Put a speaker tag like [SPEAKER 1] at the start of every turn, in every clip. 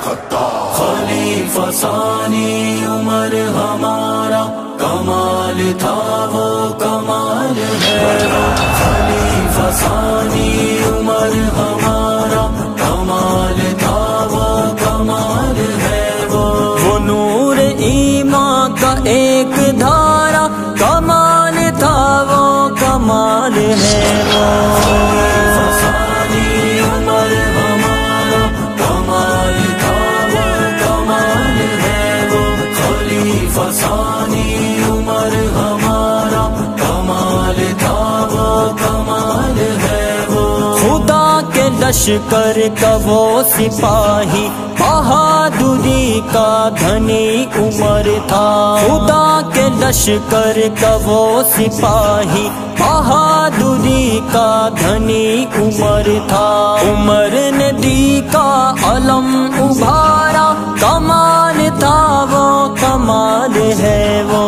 [SPEAKER 1] خلیفہ ثانی عمر ہمارا کمال تھا وہ کمال ہے وہ، خلیفہ ثانی عمر ہمارا کمال تھا وہ کمال ہے وہ نور ایمان کا ایک دھارا کمال تھا وہ کمال ہے وہ، خلیفہ ثانی عمر ہمارا کمال تھا وہ کمال ہے وہ، خلیفہ ثانی عمر ہمارا کمال تھا وہ کمال ہے وہ، خدا کے لشکر کا وہ سپاہی بہادری کا دھنی عمر تھا، خدا کے لشکر کا وہ سپاہی بہادری کا دھنی عمر تھا، عمر نے دی کا علم ابھارا کمال تھا وہ کمال ہے وہ،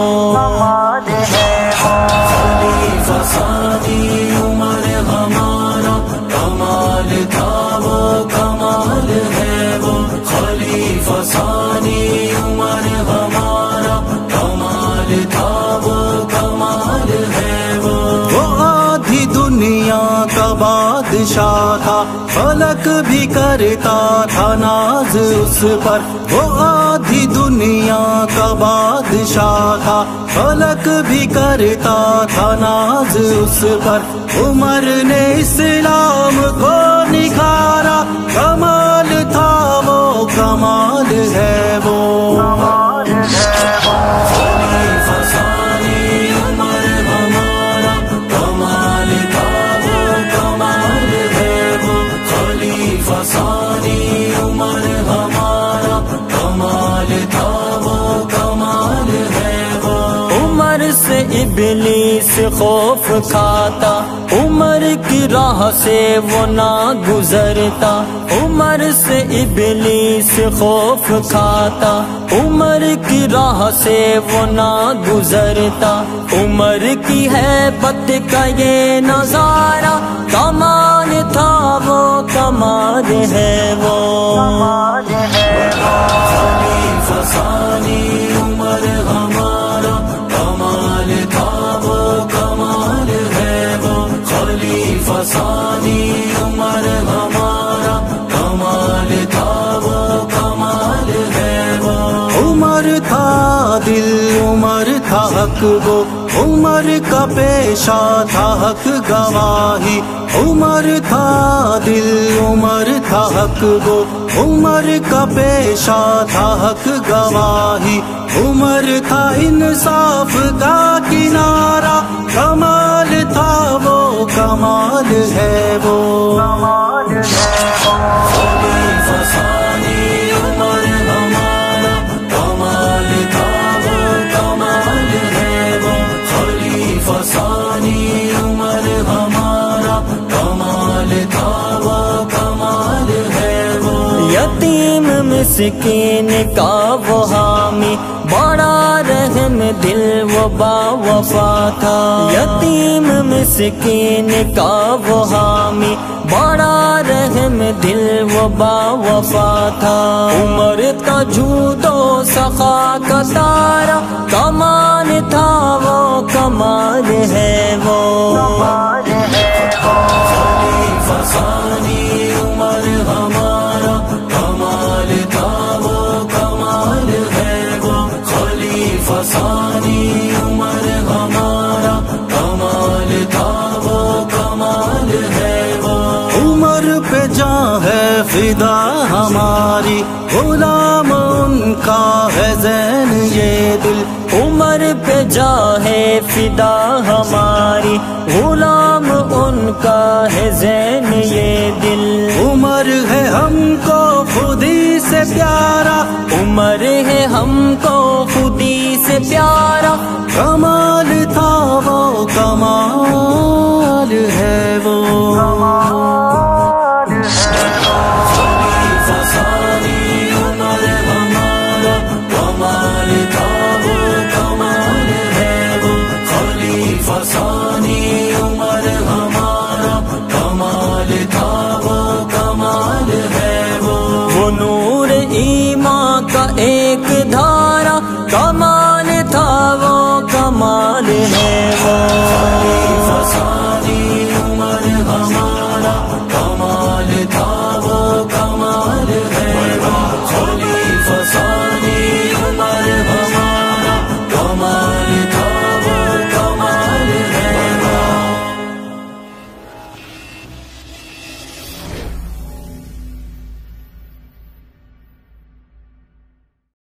[SPEAKER 1] خلیفہ ثانی عمر ہمارا کمال تھا وہ کمال ہے وہ، خلیفہ ثانی عمر ہمارا کمال تھا وہ کمال ہے وہ آدھی دنیا کا بادشاہ تھا، فلک بھی کرتا تھا ناز اس پر، وہ آدھی دنیا کا بادشاہ تھا، فلک بھی کرتا تھا ناز اس پر، عمر نے اسلام کو نکھارا کمال تھا وہ کمال ہے وہ، خلیفہ ثانی عمر ہمارا کمال تھا وہ کمال ہے وہ، خلیفہ ثانی عمر ہمارا کمال تھا وہ کمال ہے وہ، عمر سے ابلیس خوف کھاتا، عمر کی راہ سے وہ نہ گزرتا، عمر سے ابلیس خوف کھاتا، عمر کی راہ سے وہ نہ گزرتا، عمر کی ہیبت کا یہ نظارہ کمال تھا وہ کمال ہے وہ، خلیفہ ثانی عمر ہمارا کمال تھا وہ کمال ہے وہ، خلیفہ ثانی عمر ہمارا کمال تھا وہ کمال ہے وہ، عمر تھا دل عمر تھا حق گو، عمر کا پیشہ تھا حق گواہی، عمر تھا دل عمر تھا حق گو، عمر کا پیشہ تھا حق گواہی، عمر تھا انصاف کا کنارہ کمال تھا وہ کمال ہے وہ، خلیفہ ثانی عمر ہمارا کمال تھا وہ کمال ہے وہ، خلیفہ ثانی عمر ہمارا کمال تھا وہ کمال ہے وہ، یتیم مسکین کا وہ حامی بڑا رحم دل وہ با وفا تھا، یتیم مسکین کا وہ حامی بڑا رحم دل وہ با وفا تھا، عمر کا جود و سخا کا تارا کمال تھا وہ کمال ہے وہ، خلیفہ ثانی عمر ہمارا کمال تھا وہ کمال ہے وہ، خلیفہ ثانی عمر ہمارا کمال تھا وہ کمال ہے وہ، عمر پہ جاں ہے فدا ہماری، غلام ان کا ہے زین یہ دل، عمر پہ جاں ہے فدا ہماری، غلام ان کا ہے زین یہ دل، عمر ہے ہم کو خودی سے پیارا، عمر ہے ہم کو خودی سے پیارا کمال